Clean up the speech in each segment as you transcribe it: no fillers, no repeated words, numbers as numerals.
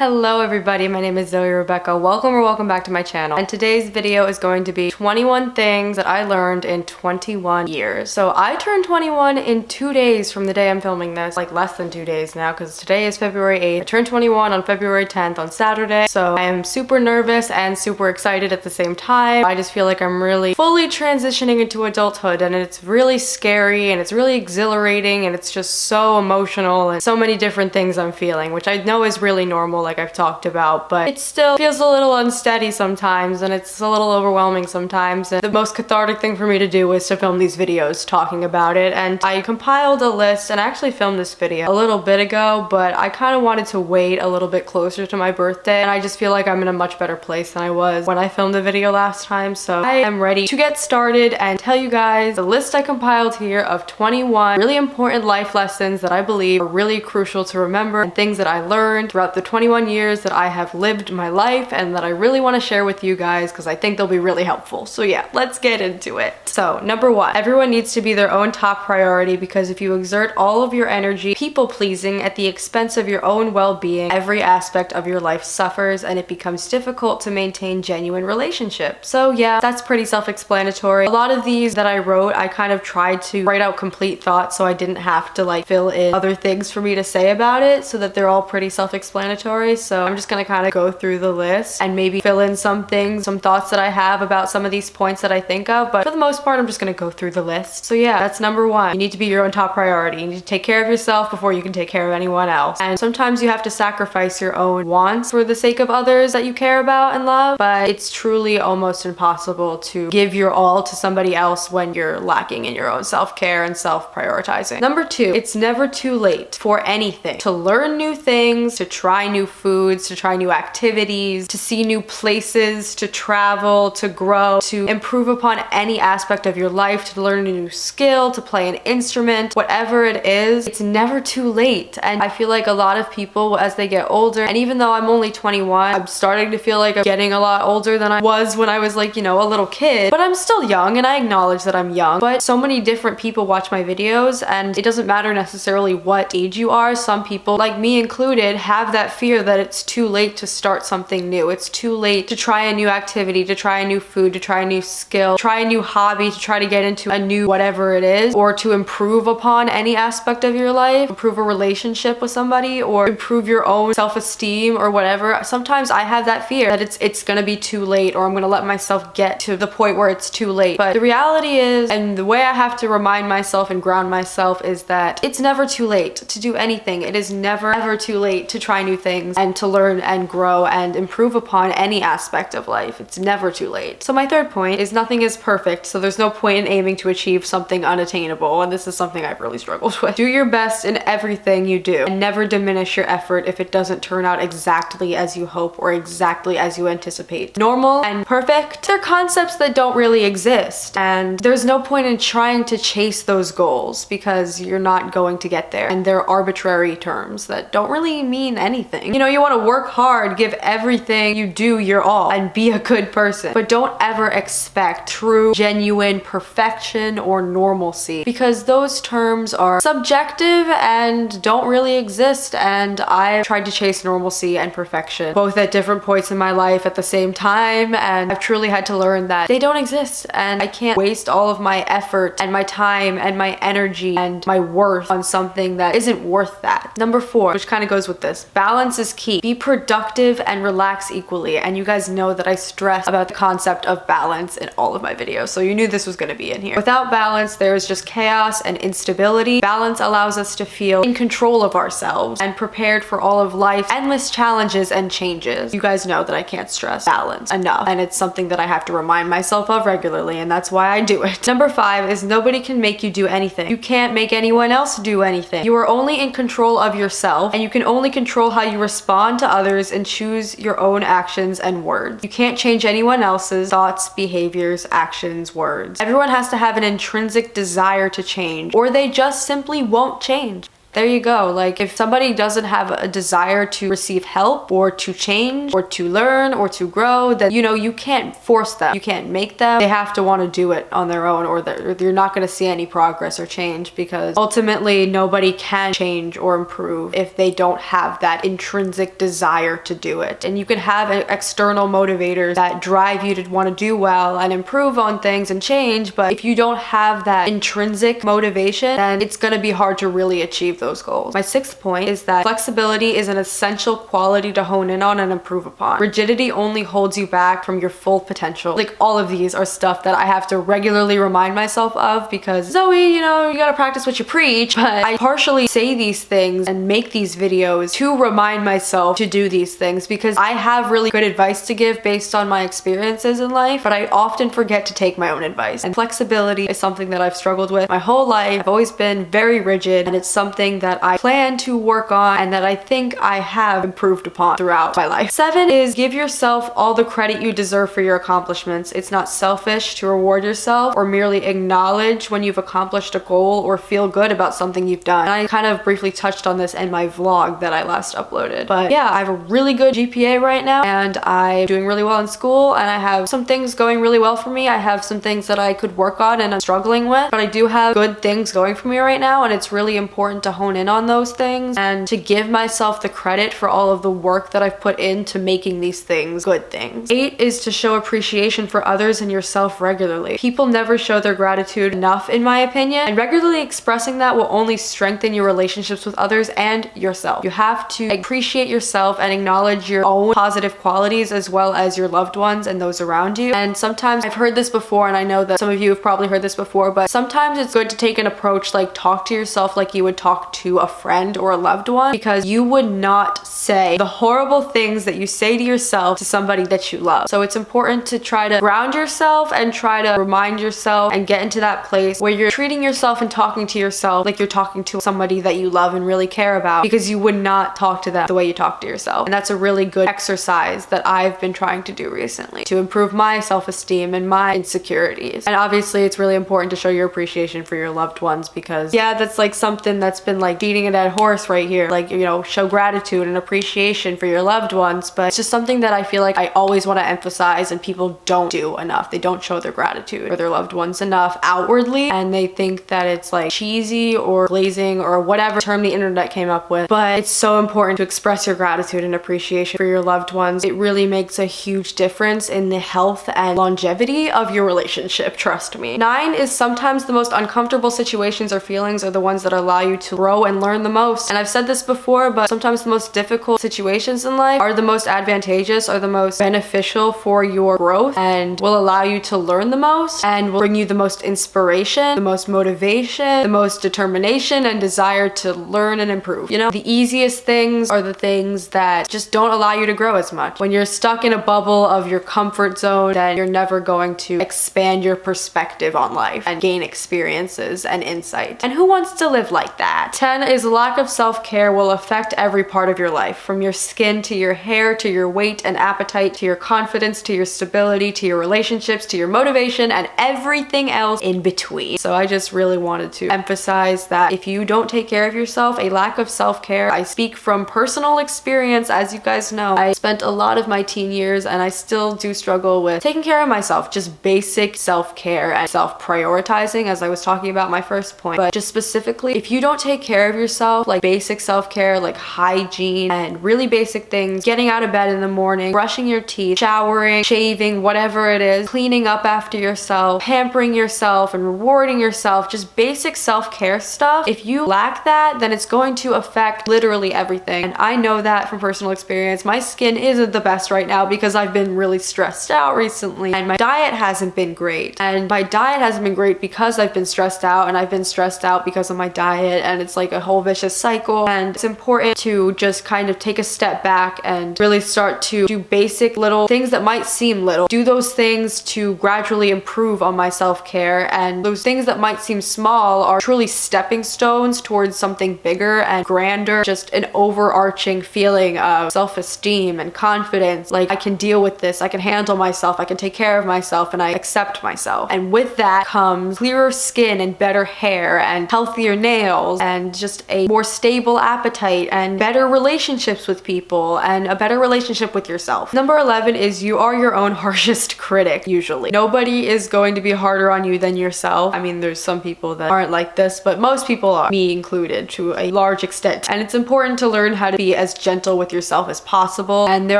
Hello everybody, my name is Zoe Rebekah. Welcome back to my channel. And today's video is going to be 21 things that I learned in 21 years. So I turned 21 in 2 days from the day I'm filming this, like less than 2 days now because today is February 8th. I turned 21 on February 10th on Saturday. So I am super nervous and super excited at the same time. I just feel like I'm really fully transitioning into adulthood, and it's really scary and it's really exhilarating and it's just so emotional and so many different things I'm feeling, which I know is really normal, like I've talked about, but it still feels a little unsteady sometimes and it's a little overwhelming sometimes. And the most cathartic thing for me to do was to film these videos talking about it. And I compiled a list, and I actually filmed this video a little bit ago, but I kind of wanted to wait a little bit closer to my birthday, and I just feel like I'm in a much better place than I was when I filmed the video last time. So I am ready to get started and tell you guys the list I compiled here of 21 really important life lessons that I believe are really crucial to remember, and things that I learned throughout the 21 years that I have lived my life and that I really want to share with you guys because I think they'll be really helpful. So yeah, let's get into it. So number one, everyone needs to be their own top priority, because if you exert all of your energy people pleasing at the expense of your own well-being, every aspect of your life suffers and it becomes difficult to maintain genuine relationships. So yeah, that's pretty self-explanatory. A lot of these that I wrote, I kind of tried to write out complete thoughts so I didn't have to like fill in other things for me to say about it, so that they're all pretty self-explanatory. So I'm just gonna kind of go through the list and maybe fill in some things, some thoughts that I have about some of these points that I think of, but for the most part I'm just gonna go through the list. So yeah, that's number one. You need to be your own top priority. You need to take care of yourself before you can take care of anyone else. And sometimes you have to sacrifice your own wants for the sake of others that you care about and love, but it's truly almost impossible to give your all to somebody else when you're lacking in your own self-care and self-prioritizing. Number two, it's never too late for anything. To learn new things, to try new foods, to try new activities, to see new places, to travel, to grow, to improve upon any aspect of your life, to learn a new skill, to play an instrument, whatever it is, it's never too late. And I feel like a lot of people as they get older, and even though I'm only 21, I'm starting to feel like I'm getting a lot older than I was when I was like, you know, a little kid, but I'm still young and I acknowledge that I'm young. But so many different people watch my videos, and it doesn't matter necessarily what age you are. Some people, like me included, have that fear that it's too late to start something new. It's too late to try a new activity, to try a new food, to try a new skill, try a new hobby, to try to get into a new whatever it is, or to improve upon any aspect of your life, improve a relationship with somebody, or improve your own self-esteem or whatever. Sometimes I have that fear that it's gonna be too late, or I'm gonna let myself get to the point where it's too late. But the reality is, and the way I have to remind myself and ground myself, is that it's never too late to do anything. It is never ever too late to try new things and to learn and grow and improve upon any aspect of life. It's never too late. So my third point is nothing is perfect, so there's no point in aiming to achieve something unattainable, and this is something I've really struggled with. Do your best in everything you do and never diminish your effort if it doesn't turn out exactly as you hope or exactly as you anticipate. Normal and perfect, they're concepts that don't really exist, and there's no point in trying to chase those goals because you're not going to get there, and they're arbitrary terms that don't really mean anything. You know, you want to work hard, give everything you do your all, and be a good person, but don't ever expect true, genuine perfection or normalcy, because those terms are subjective and don't really exist. And I've tried to chase normalcy and perfection both at different points in my life at the same time, and I've truly had to learn that they don't exist, and I can't waste all of my effort and my time and my energy and my worth on something that isn't worth that. Number four, which kind of goes with this, balance is key. Be productive and relax equally. And you guys know that I stress about the concept of balance in all of my videos, so you knew this was going to be in here. Without balance, there is just chaos and instability. Balance allows us to feel in control of ourselves and prepared for all of life's endless challenges and changes. You guys know that I can't stress balance enough, and it's something that I have to remind myself of regularly, and that's why I do it. Number five is nobody can make you do anything. You can't make anyone else do anything. You are only in control of yourself, and you can only control how you respond to others and choose your own actions and words. You can't change anyone else's thoughts, behaviors, actions, words. Everyone has to have an intrinsic desire to change, or they just simply won't change. there you go. Like, if somebody doesn't have a desire to receive help or to change or to learn or to grow, then, you know, you can't force them. You can't make them. They have to want to do it on their own, or you're not going to see any progress or change, because ultimately nobody can change or improve if they don't have that intrinsic desire to do it. And you can have external motivators that drive you to want to do well and improve on things and change, but if you don't have that intrinsic motivation, then it's going to be hard to really achieve those goals. My sixth point is that flexibility is an essential quality to hone in on and improve upon. Rigidity only holds you back from your full potential. Like, all of these are stuff that I have to regularly remind myself of, because Zoe, you know, you gotta practice what you preach, but I partially say these things and make these videos to remind myself to do these things, because I have really good advice to give based on my experiences in life, but I often forget to take my own advice. And flexibility is something that I've struggled with my whole life. I've always been very rigid, and it's something that I plan to work on and that I think I have improved upon throughout my life. 7 is give yourself all the credit you deserve for your accomplishments. It's not selfish to reward yourself or merely acknowledge when you've accomplished a goal or feel good about something you've done. And I kind of briefly touched on this in my vlog that I last uploaded. But yeah, I have a really good GPA right now, and I'm doing really well in school, and I have some things going really well for me. I have some things that I could work on and I'm struggling with, but I do have good things going for me right now, and it's really important to hone in on those things and to give myself the credit for all of the work that I've put into making these things good things. 8 is to show appreciation for others and yourself regularly. People never show their gratitude enough, in my opinion, and regularly expressing that will only strengthen your relationships with others and yourself. You have to appreciate yourself and acknowledge your own positive qualities as well as your loved ones and those around you. And sometimes, I've heard this before, and I know that some of you have probably heard this before, but sometimes it's good to take an approach like talk to yourself like you would talk to a friend or a loved one, because you would not say the horrible things that you say to yourself to somebody that you love. So it's important to try to ground yourself and try to remind yourself and get into that place where you're treating yourself and talking to yourself like you're talking to somebody that you love and really care about, because you would not talk to them the way you talk to yourself. And that's a really good exercise that I've been trying to do recently to improve my self-esteem and my insecurities. And obviously it's really important to show your appreciation for your loved ones, because yeah, that's like something that's been like beating a dead horse right here. Like, you know, show gratitude and appreciation for your loved ones, but it's just something that I feel like I always want to emphasize and people don't do enough. They don't show their gratitude for their loved ones enough outwardly, and they think that it's like cheesy or glazing or whatever term the internet came up with. But it's so important to express your gratitude and appreciation for your loved ones. It really makes a huge difference in the health and longevity of your relationship, trust me. 9 is sometimes the most uncomfortable situations or feelings are the ones that allow you to grow and learn the most. And I've said this before, but sometimes the most difficult situations in life are the most advantageous, are the most beneficial for your growth, and will allow you to learn the most and will bring you the most inspiration, the most motivation, the most determination and desire to learn and improve. You know, the easiest things are the things that just don't allow you to grow as much. When you're stuck in a bubble of your comfort zone, then you're never going to expand your perspective on life and gain experiences and insight. And who wants to live like that? 10 is lack of self-care will affect every part of your life, from your skin to your hair to your weight and appetite to your confidence to your stability to your relationships to your motivation and everything else in between. So I just really wanted to emphasize that if you don't take care of yourself, a lack of self-care, I speak from personal experience, as you guys know. I spent a lot of my teen years, and I still do struggle with taking care of myself, just basic self-care and self-prioritizing, as I was talking about my first point. But just specifically, if you don't take care of yourself, like basic self-care, like hygiene and really basic things, getting out of bed in the morning, brushing your teeth, showering, shaving, whatever it is, cleaning up after yourself, pampering yourself and rewarding yourself, just basic self-care stuff, if you lack that, then it's going to affect literally everything. And I know that from personal experience. My skin isn't the best right now because I've been really stressed out recently, and my diet hasn't been great. And my diet hasn't been great because I've been stressed out, and I've been stressed out because of my diet, and it's like a whole vicious cycle. And it's important to just kind of take a step back and really start to do basic little things that might seem little. Do those things to gradually improve on my self-care, and those things that might seem small are truly stepping stones towards something bigger and grander, just an overarching feeling of self-esteem and confidence. Like, I can deal with this, I can handle myself, I can take care of myself, and I accept myself. And with that comes clearer skin and better hair and healthier nails and and just a more stable appetite and better relationships with people and a better relationship with yourself. Number 11 is you are your own harshest critic, usually. Nobody is going to be harder on you than yourself. I mean, there's some people that aren't like this, but most people are, me included, to a large extent. And it's important to learn how to be as gentle with yourself as possible. And there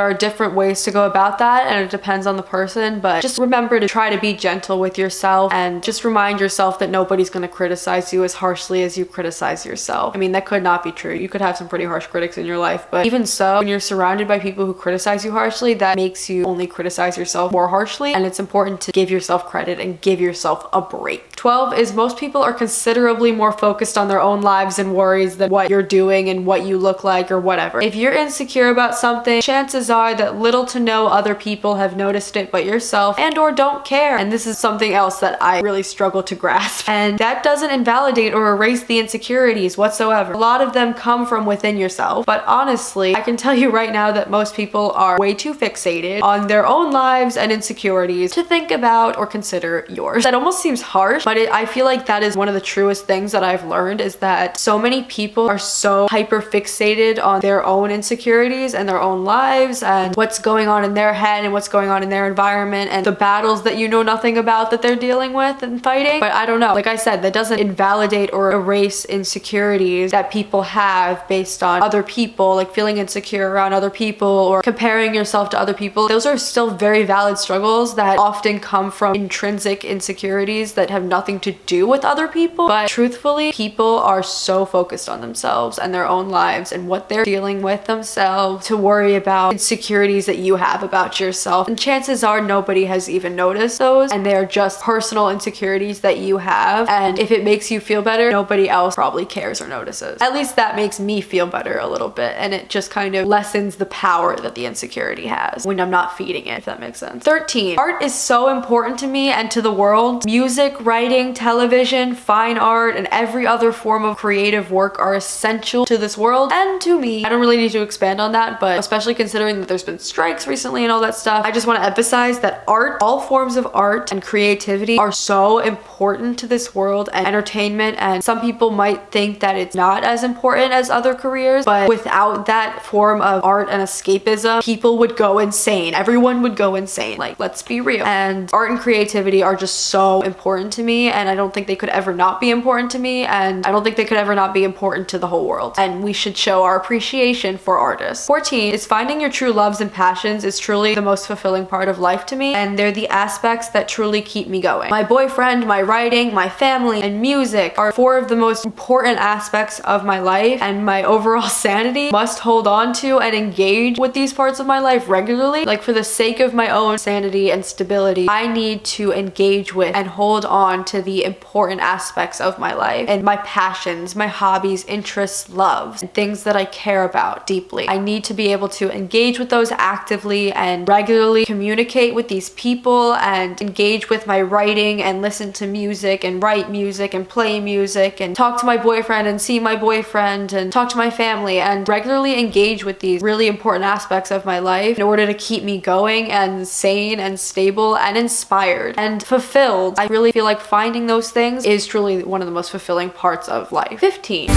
are different ways to go about that, and it depends on the person, but just remember to try to be gentle with yourself and just remind yourself that nobody's going to criticize you as harshly as you criticize yourself. I mean, that could not be true. You could have some pretty harsh critics in your life, but even so, when you're surrounded by people who criticize you harshly, that makes you only criticize yourself more harshly, and it's important to give yourself credit and give yourself a break. 12 is most people are considerably more focused on their own lives and worries than what you're doing and what you look like or whatever. If you're insecure about something, chances are that little to no other people have noticed it but yourself and or don't care. And this is something else that I really struggle to grasp. And that doesn't invalidate or erase the insecurities whatsoever. A lot of them come from within yourself, but honestly, I can tell you right now that most people are way too fixated on their own lives and insecurities to think about or consider yours. That almost seems harsh, but I feel like that is one of the truest things that I've learned, is that so many people are so hyper fixated on their own insecurities and their own lives and what's going on in their head and what's going on in their environment and the battles that you know nothing about that they're dealing with and fighting. But I don't know, like I said, that doesn't invalidate or erase insecurities that people have based on other people, like feeling insecure around other people or comparing yourself to other people. Those are still very valid struggles that often come from intrinsic insecurities that have nothing to do with other people. But truthfully, people are so focused on themselves and their own lives and what they're dealing with themselves to worry about insecurities that you have about yourself. And chances are nobody has even noticed those, and they're just personal insecurities that you have. And if it makes you feel better, nobody else probably cares or notices. At least that makes me feel better a little bit, and it just kind of lessens the power that the insecurity has when I'm not feeding it, if that makes sense. 13. Art is so important to me and to the world. Music, writing, television, fine art, and every other form of creative work are essential to this world and to me. I don't really need to expand on that, but especially considering that there's been strikes recently and all that stuff, I just want to emphasize that art, all forms of art and creativity, are so important to this world and entertainment. And some people might think that it's not as important as other careers, but without that form of art and escapism, people would go insane. Everyone would go insane. Like, let's be real. And art and creativity are just so important to me, and I don't think they could ever not be important to me, and I don't think they could ever not be important to the whole world. And we should show our appreciation for artists. 14 is finding your true loves and passions is truly the most fulfilling part of life to me, and they're the aspects that truly keep me going. My boyfriend, my writing, my family, and music are 4 of the most important aspects of my life, and my overall sanity must hold on to and engage with these parts of my life regularly. Like, for the sake of my own sanity and stability, I need to engage with and hold on to the important aspects of my life and my passions, my hobbies, interests, loves, and things that I care about deeply. I need to be able to engage with those actively and regularly communicate with these people and engage with my writing and listen to music and write music and play music and talk to my boyfriend and see my boyfriend and talk to my family and regularly engage with these really important aspects of my life in order to keep me going and sane and stable and inspired and fulfilled. I really feel like finding those things is truly one of the most fulfilling parts of life. 15.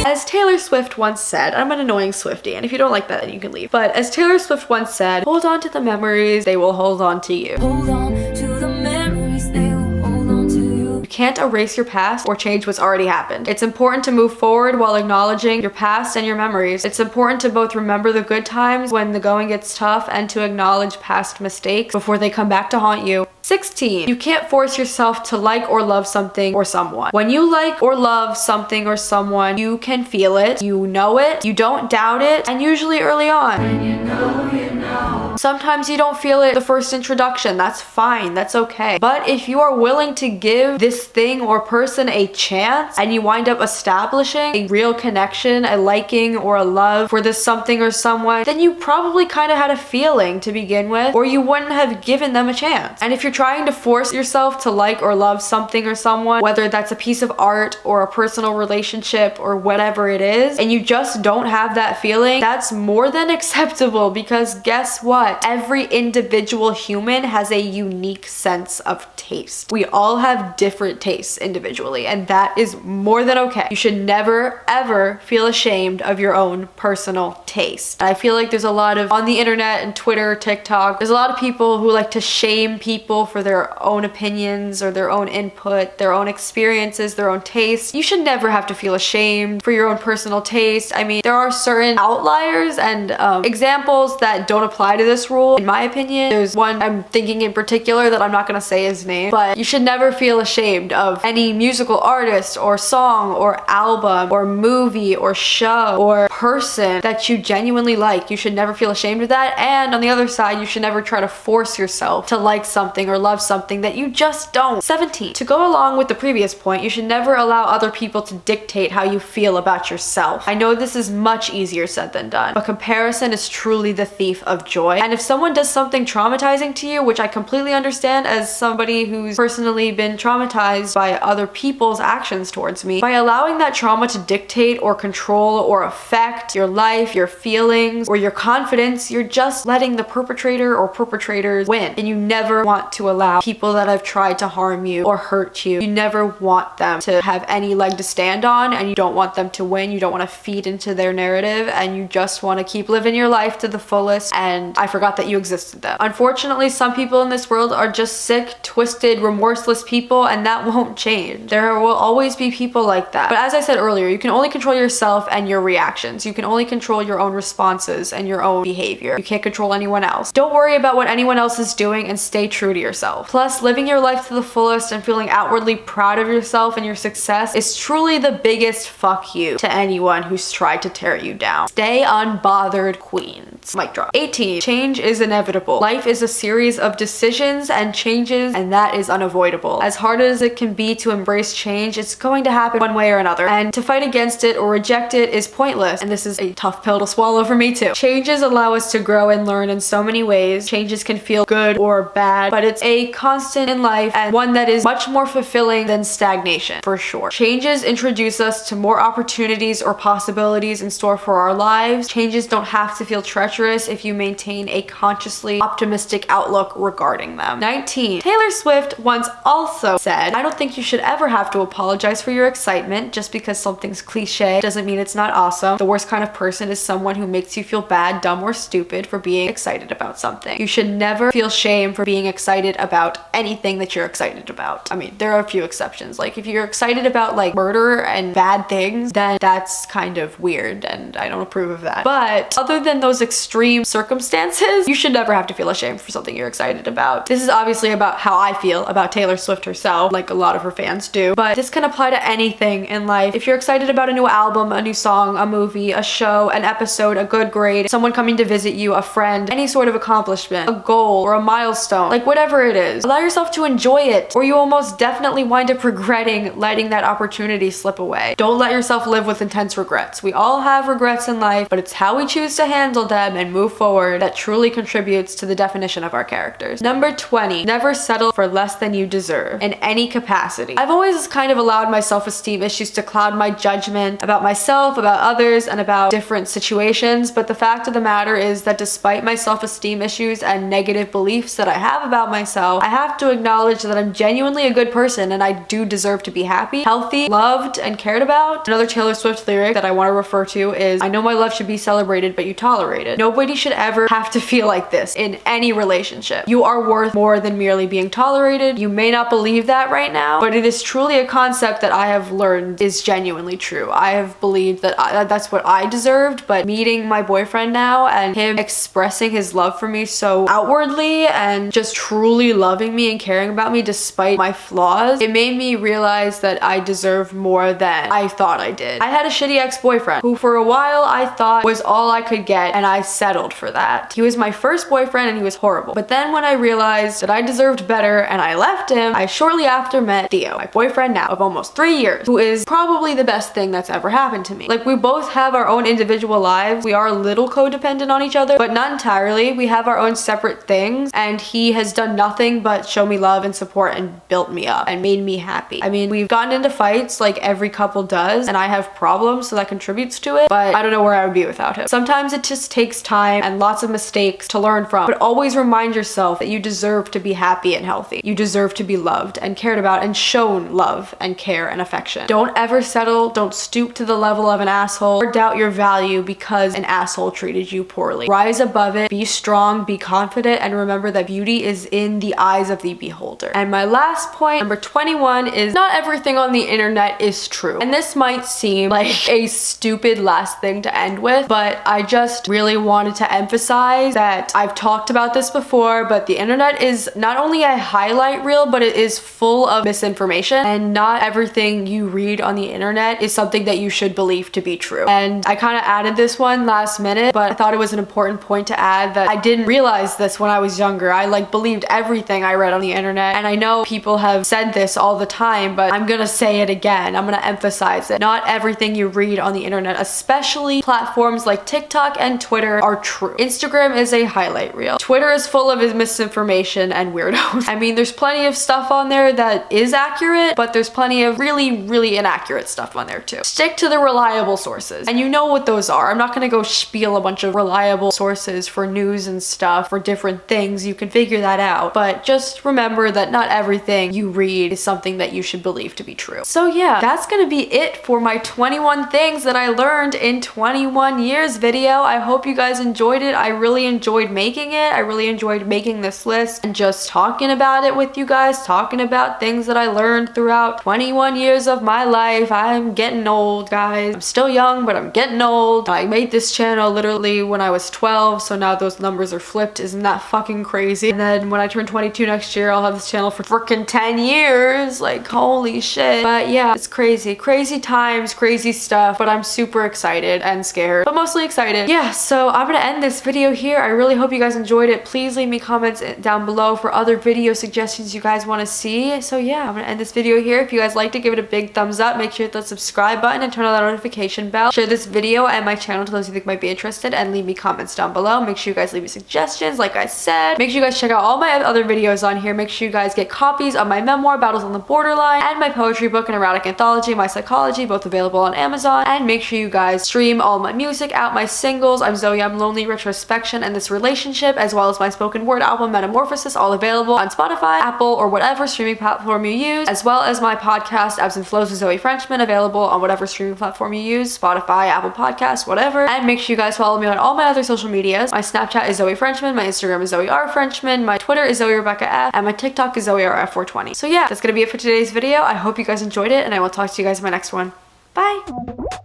As Taylor Swift once said, I'm an annoying Swiftie, and if you don't like that, then you can leave. But as Taylor Swift once said, hold on to the memories, they will hold on to you. Hold on to the memories, they will hold on to you. You can't erase your past or change what's already happened. It's important to move forward while acknowledging your past and your memories. It's important to both remember the good times when the going gets tough and to acknowledge past mistakes before they come back to haunt you. 16. You can't force yourself to like or love something or someone. When you like or love something or someone, you can feel it, you know it, you don't doubt it, and usually early on. And you know. Sometimes you don't feel it the first introduction. That's fine, that's okay. But if you are willing to give this thing or person a chance and you wind up establishing a real connection, a liking or a love for this something or someone, then you probably kind of had a feeling to begin with, or you wouldn't have given them a chance. And if you're trying to force yourself to like or love something or someone, whether that's a piece of art or a personal relationship or whatever it is, and you just don't have that feeling, that's more than acceptable, because guess what? but every individual human has a unique sense of taste. We all have different tastes individually, and that is more than okay. You should never ever feel ashamed of your own personal taste. And I feel like there's a lot of, on the internet and Twitter, TikTok, there's a lot of people who like to shame people for their own opinions or their own input, their own experiences, their own tastes. You should never have to feel ashamed for your own personal taste. I mean, there are certain outliers and examples that don't apply to this rule, in my opinion. There's one I'm thinking in particular that I'm not gonna say his name, but you should never feel ashamed of any musical artist or song or album or movie or show or person that you genuinely like. You should never feel ashamed of that. And on the other side, you should never try to force yourself to like something or love something that you just don't. 17. To go along with the previous point, you should never allow other people to dictate how you feel about yourself. I know this is much easier said than done, but comparison is truly the thief of joy. And if someone does something traumatizing to you, which I completely understand as somebody who's personally been traumatized by other people's actions towards me, by allowing that trauma to dictate or control or affect your life, your feelings, or your confidence, you're just letting the perpetrator or perpetrators win. And you never want to allow people that have tried to harm you or hurt you, you never want them to have any leg to stand on, and you don't want them to win. You don't want to feed into their narrative, and you just want to keep living your life to the fullest. And I forgot that you existed then. Unfortunately, some people in this world are just sick, twisted, remorseless people, and that won't change. There will always be people like that. But as I said earlier, you can only control yourself and your reactions. You can only control your own responses and your own behavior. You can't control anyone else. Don't worry about what anyone else is doing and stay true to yourself. Plus, living your life to the fullest and feeling outwardly proud of yourself and your success is truly the biggest fuck you to anyone who's tried to tear you down. Stay unbothered, queens. Mic drop. 18. Change is inevitable. Life is a series of decisions and changes, and that is unavoidable. As hard as it can be to embrace change, it's going to happen one way or another, and to fight against it or reject it is pointless. And this is a tough pill to swallow for me too. Changes allow us to grow and learn in so many ways. Changes can feel good or bad, but it's a constant in life, and one that is much more fulfilling than stagnation, for sure. Changes introduce us to more opportunities or possibilities in store for our lives. Changes don't have to feel treacherous if you maintain a consciously optimistic outlook regarding them. 19. Taylor Swift once also said, "I don't think you should ever have to apologize for your excitement. Just because something's cliche doesn't mean it's not awesome. The worst kind of person is someone who makes you feel bad, dumb, or stupid for being excited about something." You should never feel shame for being excited about anything that you're excited about. I mean, there are a few exceptions. Like if you're excited about like murder and bad things, then that's kind of weird and I don't approve of that. But other than those extreme circumstances, you should never have to feel ashamed for something you're excited about. This is obviously about how I feel about Taylor Swift herself, like a lot of her fans do, but this can apply to anything in life. If you're excited about a new album, a new song, a movie, a show, an episode, a good grade, someone coming to visit you, a friend, any sort of accomplishment, a goal, or a milestone, like whatever it is, allow yourself to enjoy it, or you will most definitely wind up regretting letting that opportunity slip away. Don't let yourself live with intense regrets. We all have regrets in life, but it's how we choose to handle them and move forward that truly contributes to the definition of our characters. Number 20, never settle for less than you deserve in any capacity. I've always kind of allowed my self-esteem issues to cloud my judgment about myself, about others, and about different situations, but the fact of the matter is that despite my self-esteem issues and negative beliefs that I have about myself, I have to acknowledge that I'm genuinely a good person and I do deserve to be happy, healthy, loved, and cared about. Another Taylor Swift lyric that I want to refer to is, "I know my love should be celebrated, but you tolerate it." Nobody should ever have to feel like this in any relationship. You are worth more than merely being tolerated. You may not believe that right now, but it is truly a concept that I have learned is genuinely true. I have believed that that's what I deserved, but meeting my boyfriend now and him expressing his love for me so outwardly and just truly loving me and caring about me despite my flaws, it made me realize that I deserve more than I thought I did. I had a shitty ex-boyfriend who for a while I thought was all I could get, and I settled for that. He was my first boyfriend and he was horrible. But then when I realized that I deserved better and I left him, I shortly after met Theo, my boyfriend now of almost 3 years, who is probably the best thing that's ever happened to me. Like, we both have our own individual lives. We are a little codependent on each other, but not entirely. We have our own separate things, and he has done nothing but show me love and support and built me up and made me happy. I mean, we've gotten into fights like every couple does, and I have problems, so that contributes to it, but I don't know where I would be without him. Sometimes it just takes time and lots of mistakes mistakes to learn from, but always remind yourself that you deserve to be happy and healthy. You deserve to be loved and cared about and shown love and care and affection. Don't ever settle, don't stoop to the level of an asshole or doubt your value because an asshole treated you poorly. Rise above it, be strong, be confident, and remember that beauty is in the eyes of the beholder. And my last point, number 21, is not everything on the internet is true. And this might seem like a stupid last thing to end with, but I just really wanted to emphasize that I've talked about this before, but the internet is not only a highlight reel, but it is full of misinformation, and not everything you read on the internet is something that you should believe to be true. And I kind of added this one last minute, but I thought it was an important point to add that I didn't realize this when I was younger. I like believed everything I read on the internet, and I know people have said this all the time, but I'm gonna say it again. I'm gonna emphasize it. Not everything you read on the internet, especially platforms like TikTok and Twitter, are true. Instagram is a highlight reel. Twitter is full of misinformation and weirdos. I mean, there's plenty of stuff on there that is accurate, but there's plenty of really inaccurate stuff on there too. Stick to the reliable sources, and you know what those are. I'm not gonna go spiel a bunch of reliable sources for news and stuff for different things. You can figure that out, but just remember that not everything you read is something that you should believe to be true. So yeah, that's gonna be it for my 21 things that I learned in 21 years video. I hope you guys enjoyed it. I really enjoyed making it. I really enjoyed making this list and just talking about it with you guys, talking about things that I learned throughout 21 years of my life. I'm getting old, guys. I'm still young, but I'm getting old. I made this channel literally when I was 12, so now those numbers are flipped. Isn't that fucking crazy? And then when I turn 22 next year, I'll have this channel for freaking 10 years. Like, holy shit. But yeah, it's crazy. Crazy times, crazy stuff, but I'm super excited and scared, but mostly excited. Yeah, so I'm gonna end this video here. I really hope you guys enjoyed it. Please leave me comments down below for other video suggestions you guys want to see. So yeah, I'm gonna end this video here. If you guys liked it, give it a big thumbs up. Make sure to hit the subscribe button and turn on that notification bell. Share this video and my channel to those you think might be interested, and leave me comments down below. Make sure you guys leave me suggestions, like I said. Make sure you guys check out all my other videos on here. Make sure you guys get copies of my memoir, Battles on the Borderline, and my poetry book and erotic anthology, My Psychology, both available on Amazon. And make sure you guys stream all my music out, my singles, I'm Zoe, I'm Lonely, Retrospection, and This Relationship, as well as my spoken word album, Metamorphosis, all available on Spotify, Apple, or whatever streaming platform you use, as well as my podcast, Ebbs and Flows with Zoe Frenchman, available on whatever streaming platform you use, Spotify, Apple Podcasts, whatever. And make sure you guys follow me on all my other social medias. My Snapchat is Zoe Frenchman, my Instagram is Zoe R Frenchman, my Twitter is Zoe Rebekah F, and my TikTok is Zoe RF420. So yeah, that's gonna be it for today's video. I hope you guys enjoyed it, and I will talk to you guys in my next one. Bye!